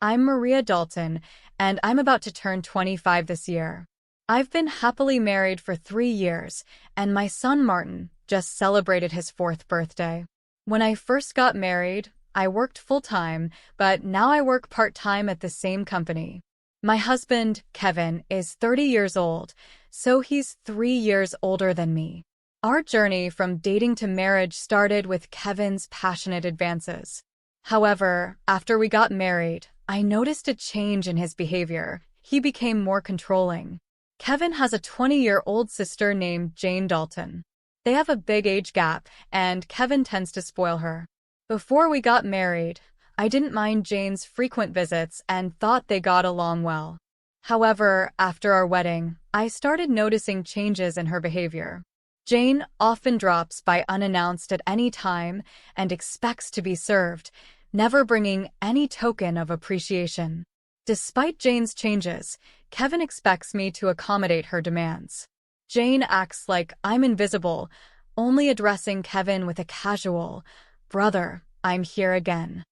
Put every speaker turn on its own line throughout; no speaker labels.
I'm Maria Dalton, and I'm about to turn 25 this year. I've been happily married for 3 years, and my son Martin just celebrated his fourth birthday. When I first got married, I worked full-time, but now I work part-time at the same company. My husband, Kevin, is 30 years old, so he's 3 years older than me. Our journey from dating to marriage started with Kevin's passionate advances. However, after we got married, I noticed a change in his behavior. He became more controlling. Kevin has a 20-year-old sister named Jane Dalton. They have a big age gap, and Kevin tends to spoil her. Before we got married, I didn't mind Jane's frequent visits and thought they got along well. However, after our wedding, I started noticing changes in her behavior. Jane often drops by unannounced at any time and expects to be served, never bringing any token of appreciation. Despite Jane's changes, Kevin expects me to accommodate her demands. Jane acts like I'm invisible, only addressing Kevin with a casual, "Brother, I'm here again."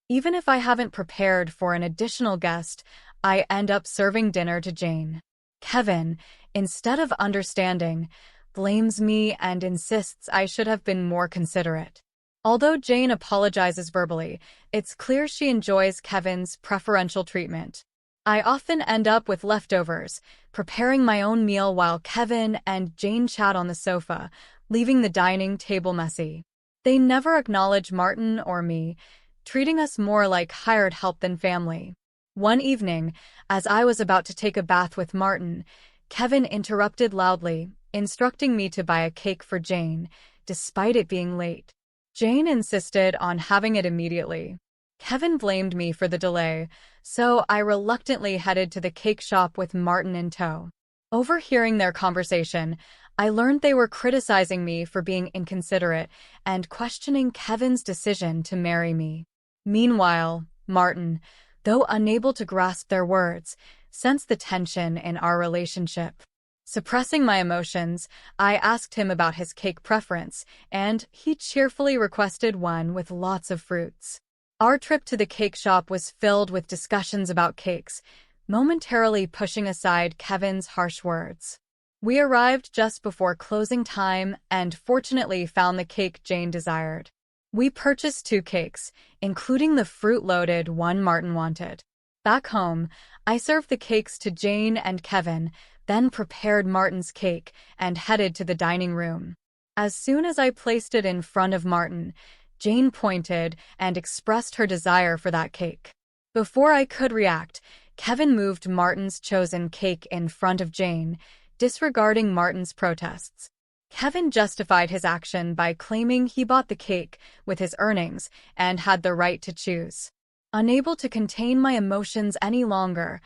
Even if I haven't prepared for an additional guest, I end up serving dinner to Jane. Kevin, instead of understanding, blames me and insists I should have been more considerate. Although Jane apologizes verbally, it's clear she enjoys Kevin's preferential treatment. I often end up with leftovers, preparing my own meal while Kevin and Jane chat on the sofa, leaving the dining table messy. They never acknowledge Martin or me, treating us more like hired help than family. One evening, as I was about to take a bath with Martin, Kevin interrupted loudly, instructing me to buy a cake for Jane, despite it being late. Jane insisted on having it immediately. Kevin blamed me for the delay, so I reluctantly headed to the cake shop with Martin in tow. Overhearing their conversation, I learned they were criticizing me for being inconsiderate and questioning Kevin's decision to marry me. Meanwhile, Martin, though unable to grasp their words, sensed the tension in our relationship. Suppressing my emotions, I asked him about his cake preference, and he cheerfully requested one with lots of fruits. Our trip to the cake shop was filled with discussions about cakes, momentarily pushing aside Kevin's harsh words. We arrived just before closing time and fortunately found the cake Jane desired. We purchased 2 cakes, including the fruit-loaded one Martin wanted. Back home, I served the cakes to Jane and Kevin, then prepared Martin's cake and headed to the dining room. As soon as I placed it in front of Martin, Jane pointed and expressed her desire for that cake. Before I could react, Kevin moved Martin's chosen cake in front of Jane, disregarding Martin's protests. Kevin justified his action by claiming he bought the cake with his earnings and had the right to choose. Unable to contain my emotions any longer,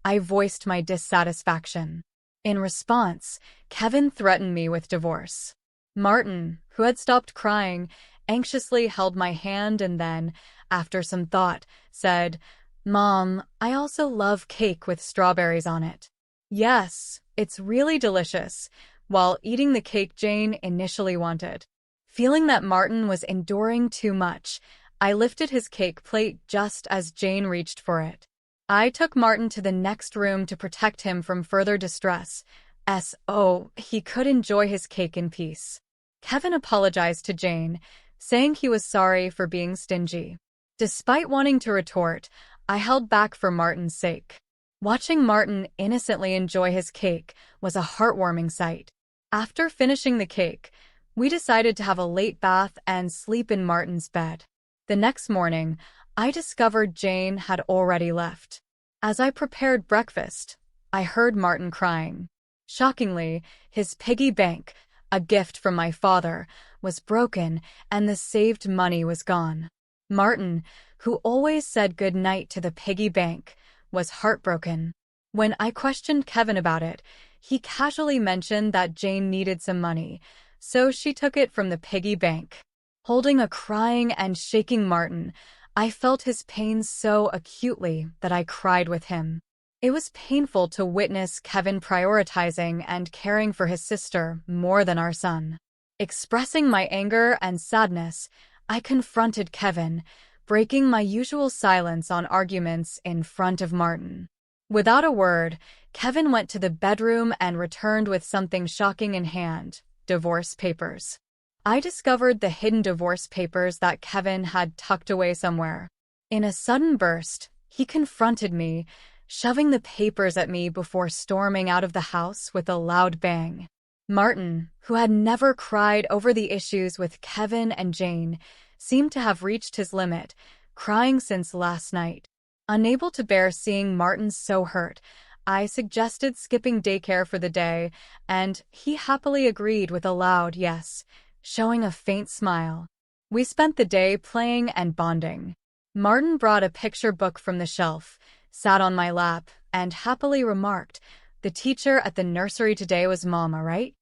I voiced my dissatisfaction. In response, Kevin threatened me with divorce. Martin, who had stopped crying, anxiously held my hand and then, after some thought, said, "Mom, I also love cake with strawberries on it." "Yes, it's really delicious," while eating the cake Jane initially wanted. Feeling that Martin was enduring too much, I lifted his cake plate just as Jane reached for it. I took Martin to the next room to protect him from further distress, so he could enjoy his cake in peace. Kevin apologized to Jane, saying he was sorry for being stingy. Despite wanting to retort, I held back for Martin's sake. Watching Martin innocently enjoy his cake was a heartwarming sight. After finishing the cake, we decided to have a late bath and sleep in Martin's bed. The next morning, I discovered Jane had already left. As I prepared breakfast, I heard Martin crying. Shockingly, his piggy bank, a gift from my father, was broken and the saved money was gone. Martin, who always said good night to the piggy bank, was heartbroken. When I questioned Kevin about it, he casually mentioned that Jane needed some money, so she took it from the piggy bank. Holding a crying and shaking Martin, I felt his pain so acutely that I cried with him. It was painful to witness Kevin prioritizing and caring for his sister more than our son. Expressing my anger and sadness, I confronted Kevin, breaking my usual silence on arguments in front of Martin. Without a word, Kevin went to the bedroom and returned with something shocking in hand: divorce papers. I discovered the hidden divorce papers that Kevin had tucked away somewhere. In a sudden burst, he confronted me, shoving the papers at me before storming out of the house with a loud bang. Martin, who had never cried over the issues with Kevin and Jane, seemed to have reached his limit, crying since last night. Unable to bear seeing Martin so hurt, I suggested skipping daycare for the day, and he happily agreed with a loud yes, showing a faint smile. We spent the day playing and bonding. Martin brought a picture book from the shelf, sat on my lap, and happily remarked, "The teacher at the nursery today was Mama, right?"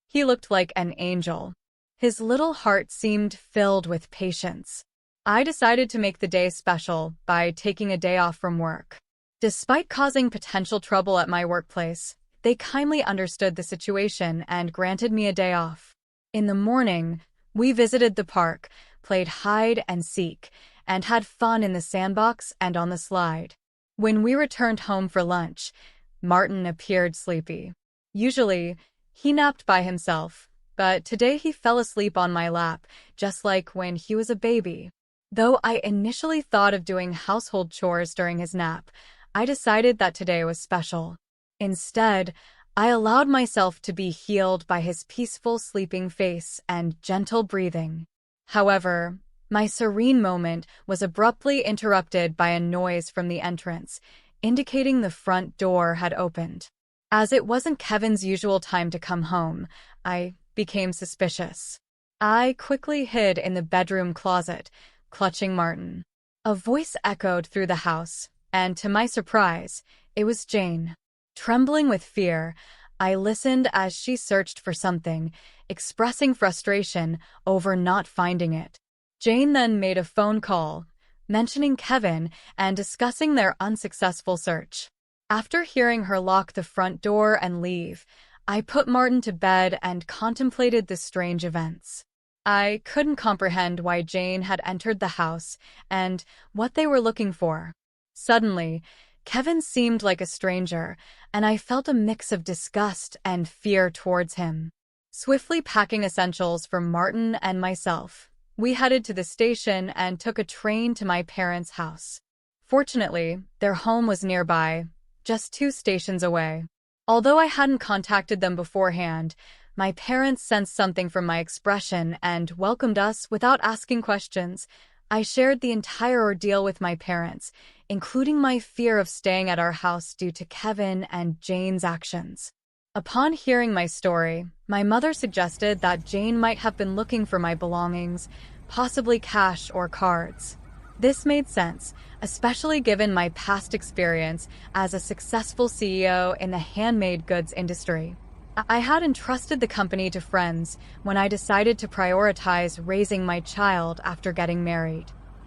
He looked like an angel. His little heart seemed filled with patience. I decided to make the day special by taking a day off from work. Despite causing potential trouble at my workplace, they kindly understood the situation and granted me a day off. In the morning, we visited the park, played hide and seek, and had fun in the sandbox and on the slide. When we returned home for lunch, Martin appeared sleepy. Usually, he napped by himself, but today he fell asleep on my lap, just like when he was a baby. Though I initially thought of doing household chores during his nap, I decided that today was special. Instead, I allowed myself to be healed by his peaceful sleeping face and gentle breathing. However, my serene moment was abruptly interrupted by a noise from the entrance, indicating the front door had opened. As it wasn't Kevin's usual time to come home, I became suspicious. I quickly hid in the bedroom closet, clutching Martin. A voice echoed through the house, and to my surprise, it was Jane. Trembling with fear, I listened as she searched for something, expressing frustration over not finding it. Jane then made a phone call, mentioning Kevin and discussing their unsuccessful search. After hearing her lock the front door and leave, I put Martin to bed and contemplated the strange events. I couldn't comprehend why Jane had entered the house and what they were looking for. Suddenly, Kevin seemed like a stranger, and I felt a mix of disgust and fear towards him. Swiftly packing essentials for Martin and myself, we headed to the station and took a train to my parents' house. Fortunately, their home was nearby, just 2 stations away. Although I hadn't contacted them beforehand, my parents sensed something from my expression and welcomed us without asking questions. I shared the entire ordeal with my parents, including my fear of staying at our house due to Kevin and Jane's actions. Upon hearing my story, my mother suggested that Jane might have been looking for my belongings, possibly cash or cards. This made sense, especially given my past experience as a successful CEO in the handmade goods industry. I had entrusted the company to friends when I decided to prioritize raising my child after getting married.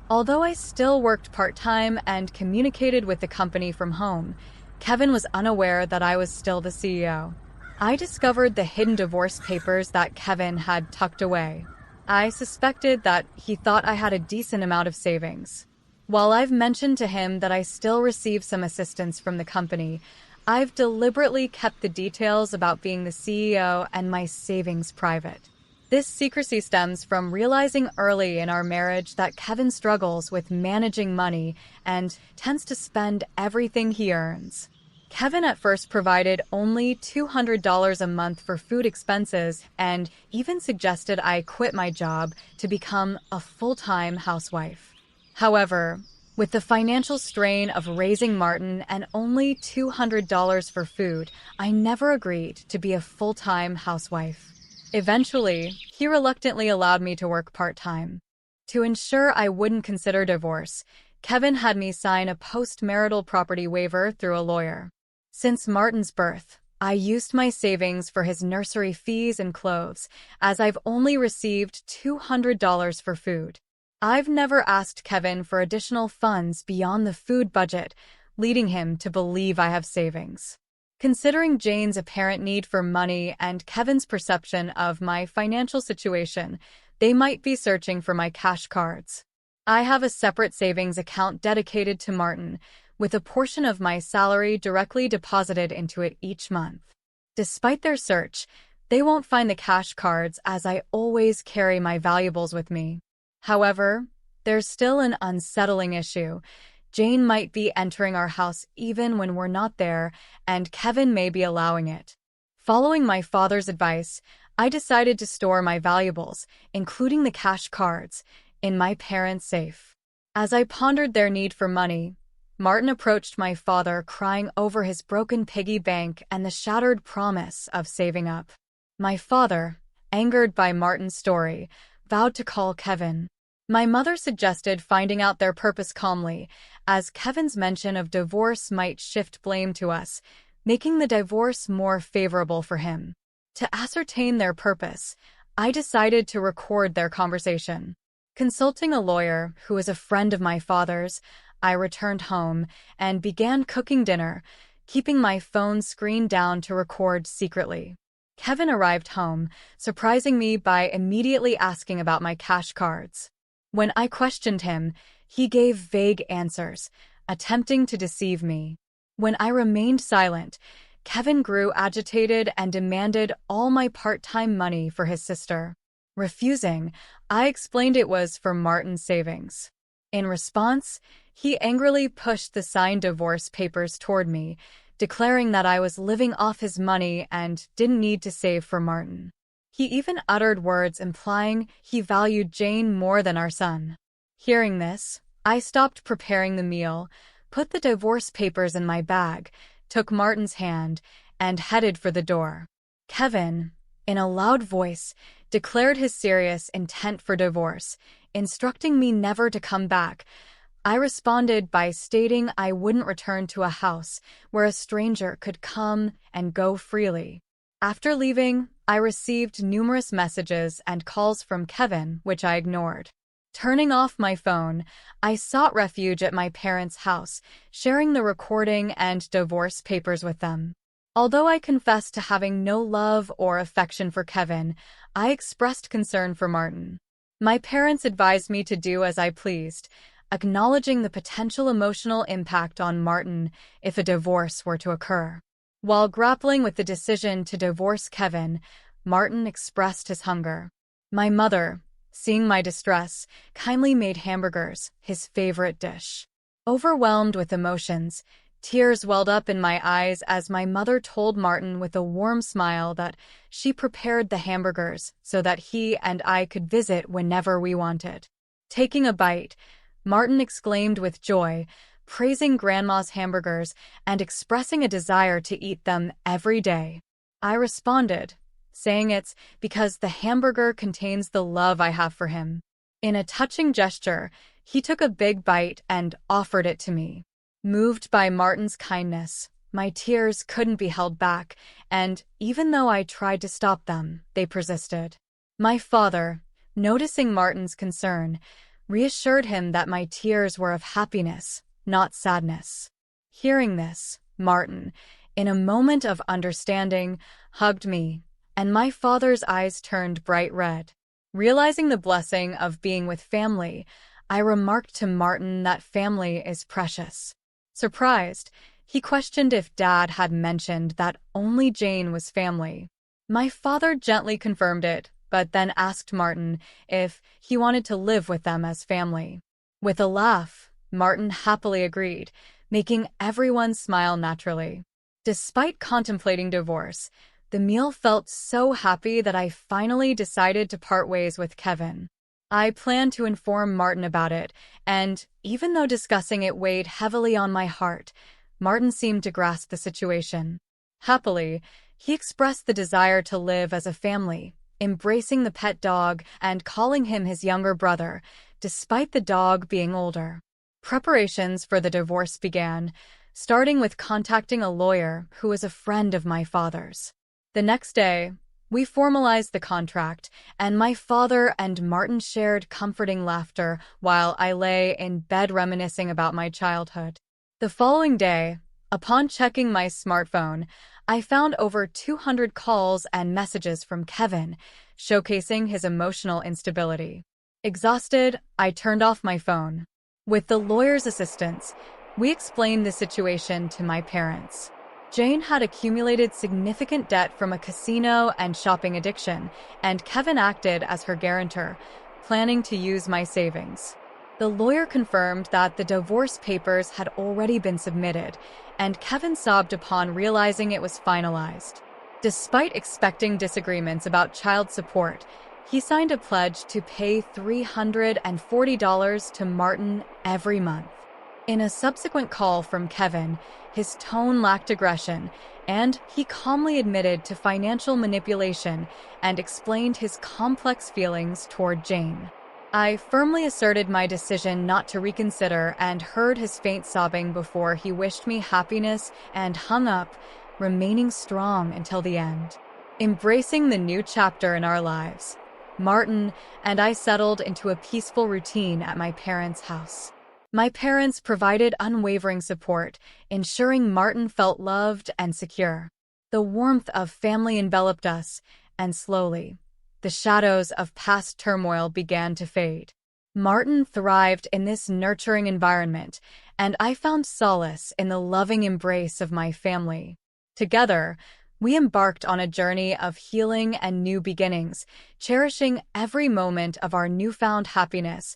Although I still worked part-time and communicated with the company from home, Kevin was unaware that I was still the CEO. I discovered the hidden divorce papers that Kevin had tucked away. I suspected that he thought I had a decent amount of savings. While I've mentioned to him that I still receive some assistance from the company, I've deliberately kept the details about being the CEO and my savings private. This secrecy stems from realizing early in our marriage that Kevin struggles with managing money and tends to spend everything he earns. Kevin at first provided only $200 a month for food expenses and even suggested I quit my job to become a full-time housewife. However, with the financial strain of raising Martin and only $200 for food, I never agreed to be a full-time housewife. Eventually, he reluctantly allowed me to work part-time. To ensure I wouldn't consider divorce, Kevin had me sign a post-marital property waiver through a lawyer. Since Martin's birth, I used my savings for his nursery fees and clothes, as I've only received $200 for food. I've never asked Kevin for additional funds beyond the food budget, leading him to believe I have savings. Considering Jane's apparent need for money and Kevin's perception of my financial situation, they might be searching for my cash cards. I have a separate savings account dedicated to Martin, with a portion of my salary directly deposited into it each month. Despite their search, they won't find the cash cards as I always carry my valuables with me. However, there's still an unsettling issue. Jane might be entering our house even when we're not there, and Kevin may be allowing it. Following my father's advice, I decided to store my valuables, including the cash cards, in my parents' safe. As I pondered their need for money, Martin approached my father, crying over his broken piggy bank and the shattered promise of saving up. My father, angered by Martin's story, vowed to call Kevin. My mother suggested finding out their purpose calmly, as Kevin's mention of divorce might shift blame to us, making the divorce more favorable for him. To ascertain their purpose, I decided to record their conversation. Consulting a lawyer who is a friend of my father's, I returned home and began cooking dinner, keeping my phone screen down to record secretly. Kevin arrived home, surprising me by immediately asking about my cash cards. When I questioned him, he gave vague answers, attempting to deceive me. When I remained silent, Kevin grew agitated and demanded all my part-time money for his sister. Refusing, I explained it was for Martin's savings. In response, he angrily pushed the signed divorce papers toward me, declaring that I was living off his money and didn't need to save for Martin. He even uttered words implying he valued Jane more than our son. Hearing this, I stopped preparing the meal, put the divorce papers in my bag, took Martin's hand, and headed for the door. Kevin, in a loud voice, declared his serious intent for divorce, instructing me never to come back. I responded by stating I wouldn't return to a house where a stranger could come and go freely. After leaving, I received numerous messages and calls from Kevin, which I ignored. Turning off my phone, I sought refuge at my parents' house, sharing the recording and divorce papers with them. Although I confessed to having no love or affection for Kevin, I expressed concern for Martin. My parents advised me to do as I pleased, acknowledging the potential emotional impact on Martin if a divorce were to occur. While grappling with the decision to divorce Kevin, Martin expressed his hunger. My mother, seeing my distress, kindly made hamburgers, his favorite dish. Overwhelmed with emotions, tears welled up in my eyes as my mother told Martin with a warm smile that she prepared the hamburgers so that he and I could visit whenever we wanted. Taking a bite, Martin exclaimed with joy, praising Grandma's hamburgers and expressing a desire to eat them every day. I responded, saying it's because the hamburger contains the love I have for him. In a touching gesture, he took a big bite and offered it to me. Moved by Martin's kindness, my tears couldn't be held back, and even though I tried to stop them, they persisted. My father, noticing Martin's concern, reassured him that my tears were of happiness, not sadness. Hearing this, Martin, in a moment of understanding, hugged me, and my father's eyes turned bright red. Realizing the blessing of being with family, I remarked to Martin that family is precious. Surprised, he questioned if Dad had mentioned that only Jane was family. My father gently confirmed it, but then asked Martin if he wanted to live with them as family. With a laugh, Martin happily agreed, making everyone smile naturally. Despite contemplating divorce, the meal felt so happy that I finally decided to part ways with Kevin. I planned to inform Martin about it, and even though discussing it weighed heavily on my heart, Martin seemed to grasp the situation. Happily, he expressed the desire to live as a family, embracing the pet dog and calling him his younger brother, despite the dog being older. Preparations for the divorce began, starting with contacting a lawyer who was a friend of my father's. The next day, we formalized the contract, and my father and Martin shared comforting laughter while I lay in bed reminiscing about my childhood. The following day, upon checking my smartphone, I found over 200 calls and messages from Kevin, showcasing his emotional instability. Exhausted, I turned off my phone. With the lawyer's assistance, we explained the situation to my parents. Jane had accumulated significant debt from a casino and shopping addiction, and Kevin acted as her guarantor, planning to use my savings. The lawyer confirmed that the divorce papers had already been submitted, and Kevin sobbed upon realizing it was finalized. Despite expecting disagreements about child support, he signed a pledge to pay $340 to Martin every month. In a subsequent call from Kevin, his tone lacked aggression, and he calmly admitted to financial manipulation and explained his complex feelings toward Jane. I firmly asserted my decision not to reconsider and heard his faint sobbing before he wished me happiness and hung up, remaining strong until the end. Embracing the new chapter in our lives, Martin and I settled into a peaceful routine at my parents' house. My parents provided unwavering support, ensuring Martin felt loved and secure. The warmth of family enveloped us, and slowly, the shadows of past turmoil began to fade. Martin thrived in this nurturing environment, and I found solace in the loving embrace of my family. Together, we embarked on a journey of healing and new beginnings, cherishing every moment of our newfound happiness.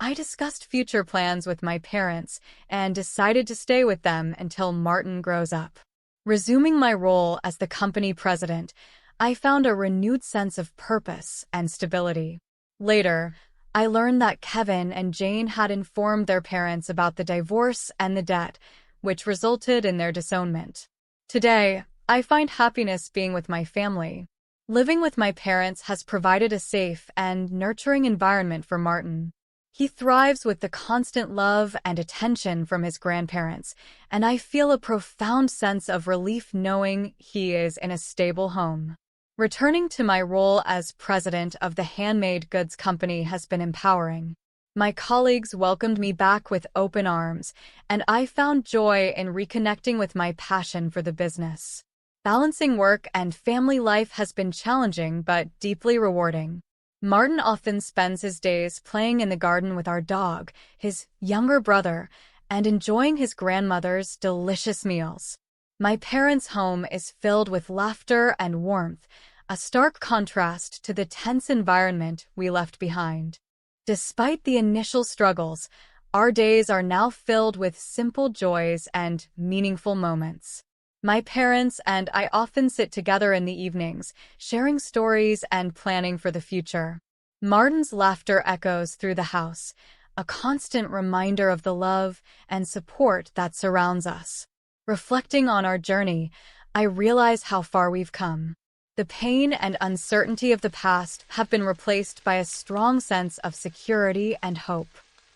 I discussed future plans with my parents and decided to stay with them until Martin grows up. Resuming my role as the company president, I found a renewed sense of purpose and stability. Later, I learned that Kevin and Jane had informed their parents about the divorce and the debt, which resulted in their disownment. Today, I find happiness being with my family. Living with my parents has provided a safe and nurturing environment for Martin. He thrives with the constant love and attention from his grandparents, and I feel a profound sense of relief knowing he is in a stable home. Returning to my role as president of the handmade goods company has been empowering. My colleagues welcomed me back with open arms, and I found joy in reconnecting with my passion for the business. Balancing work and family life has been challenging but deeply rewarding. Martin often spends his days playing in the garden with our dog, his younger brother, and enjoying his grandmother's delicious meals. My parents' home is filled with laughter and warmth, a stark contrast to the tense environment we left behind. Despite the initial struggles, our days are now filled with simple joys and meaningful moments. My parents and I often sit together in the evenings, sharing stories and planning for the future. Martin's laughter echoes through the house, a constant reminder of the love and support that surrounds us. Reflecting on our journey, I realize how far we've come. The pain and uncertainty of the past have been replaced by a strong sense of security and hope.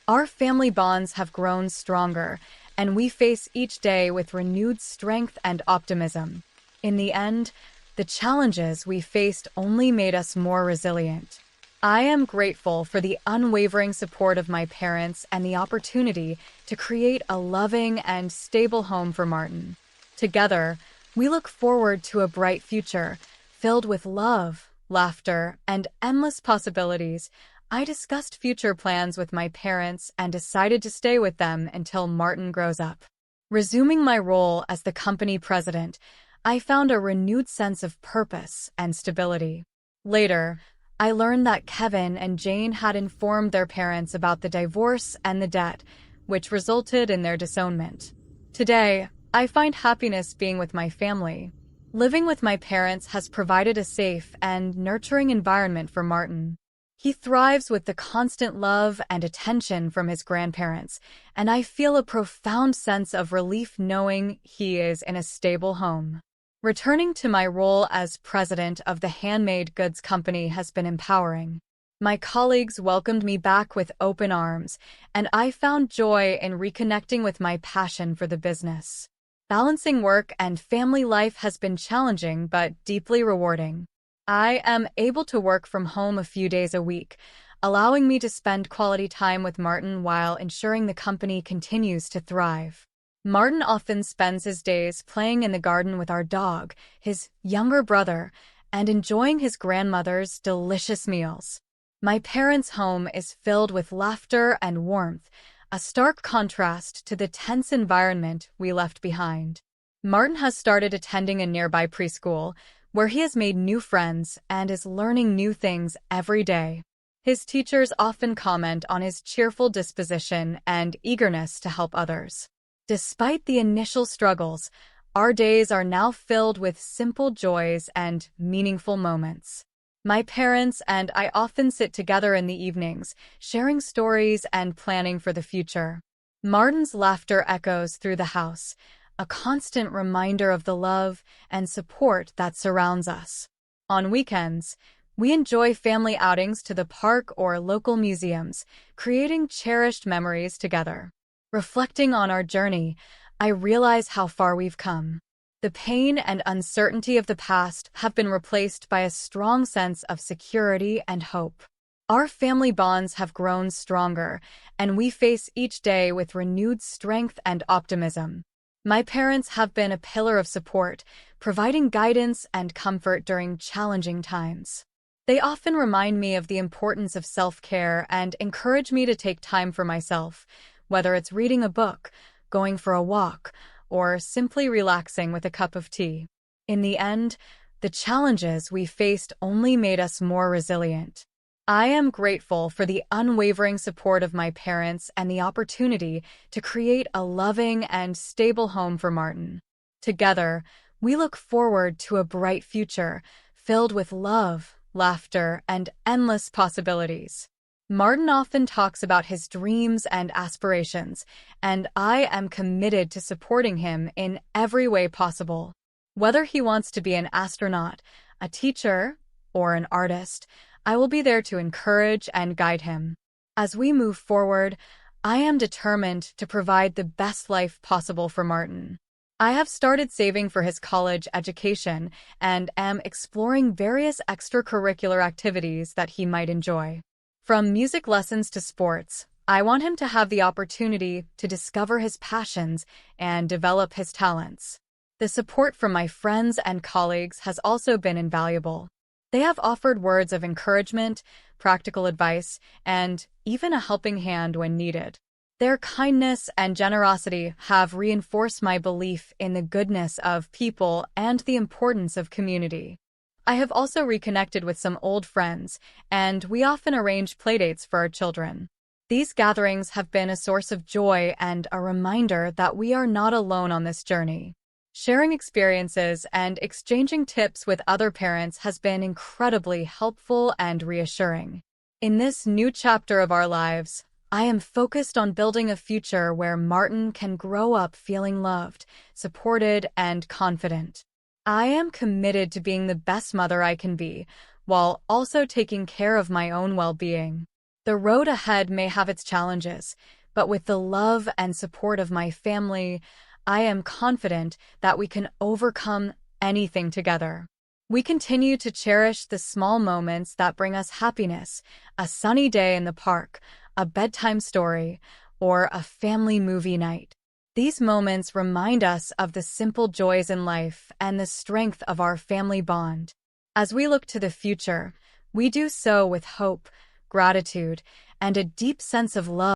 Our family bonds have grown stronger, and we face each day with renewed strength and optimism. In the end, the challenges we faced only made us more resilient. I am grateful for the unwavering support of my parents and the opportunity to create a loving and stable home for Martin. Together, we look forward to a bright future, filled with love, laughter, and endless possibilities. I discussed future plans with my parents and decided to stay with them until Martin grows up. Resuming my role as the company president, I found a renewed sense of purpose and stability. Later, I learned that Kevin and Jane had informed their parents about the divorce and the debt, which resulted in their disownment. Today, I find happiness being with my family. Living with my parents has provided a safe and nurturing environment for Martin. He thrives with the constant love and attention from his grandparents, and I feel a profound sense of relief knowing he is in a stable home. Returning to my role as president of the handmade goods company has been empowering. My colleagues welcomed me back with open arms, and I found joy in reconnecting with my passion for the business. Balancing work and family life has been challenging but deeply rewarding. I am able to work from home a few days a week, allowing me to spend quality time with Martin while ensuring the company continues to thrive. Martin often spends his days playing in the garden with our dog, his younger brother, and enjoying his grandmother's delicious meals. My parents' home is filled with laughter and warmth, a stark contrast to the tense environment we left behind. Martin has started attending a nearby preschool, where he has made new friends and is learning new things every day. His teachers often comment on his cheerful disposition and eagerness to help others. Despite the initial struggles, our days are now filled with simple joys and meaningful moments. My parents and I often sit together in the evenings, sharing stories and planning for the future. Martin's laughter echoes through the house, a constant reminder of the love and support that surrounds us. On weekends, we enjoy family outings to the park or local museums, creating cherished memories together. Reflecting on our journey, I realize how far we've come. The pain and uncertainty of the past have been replaced by a strong sense of security and hope. Our family bonds have grown stronger, and we face each day with renewed strength and optimism. My parents have been a pillar of support, providing guidance and comfort during challenging times. They often remind me of the importance of self-care and encourage me to take time for myself, whether it's reading a book, going for a walk, or simply relaxing with a cup of tea. In the end, the challenges we faced only made us more resilient. I am grateful for the unwavering support of my parents and the opportunity to create a loving and stable home for Martin. Together, we look forward to a bright future filled with love, laughter, and endless possibilities. Martin often talks about his dreams and aspirations, and I am committed to supporting him in every way possible. Whether he wants to be an astronaut, a teacher, or an artist, I will be there to encourage and guide him. As we move forward, I am determined to provide the best life possible for Martin. I have started saving for his college education and am exploring various extracurricular activities that he might enjoy. From music lessons to sports, I want him to have the opportunity to discover his passions and develop his talents. The support from my friends and colleagues has also been invaluable. They have offered words of encouragement, practical advice, and even a helping hand when needed. Their kindness and generosity have reinforced my belief in the goodness of people and the importance of community. I have also reconnected with some old friends, and we often arrange playdates for our children. These gatherings have been a source of joy and a reminder that we are not alone on this journey. Sharing experiences and exchanging tips with other parents has been incredibly helpful and reassuring. In this new chapter of our lives, I am focused on building a future where Martin can grow up feeling loved, supported, and confident. I am committed to being the best mother I can be, while also taking care of my own well-being. The road ahead may have its challenges, but with the love and support of my family, I am confident that we can overcome anything together. We continue to cherish the small moments that bring us happiness, a sunny day in the park, a bedtime story, or a family movie night. These moments remind us of the simple joys in life and the strength of our family bond. As we look to the future, we do so with hope, gratitude, and a deep sense of love.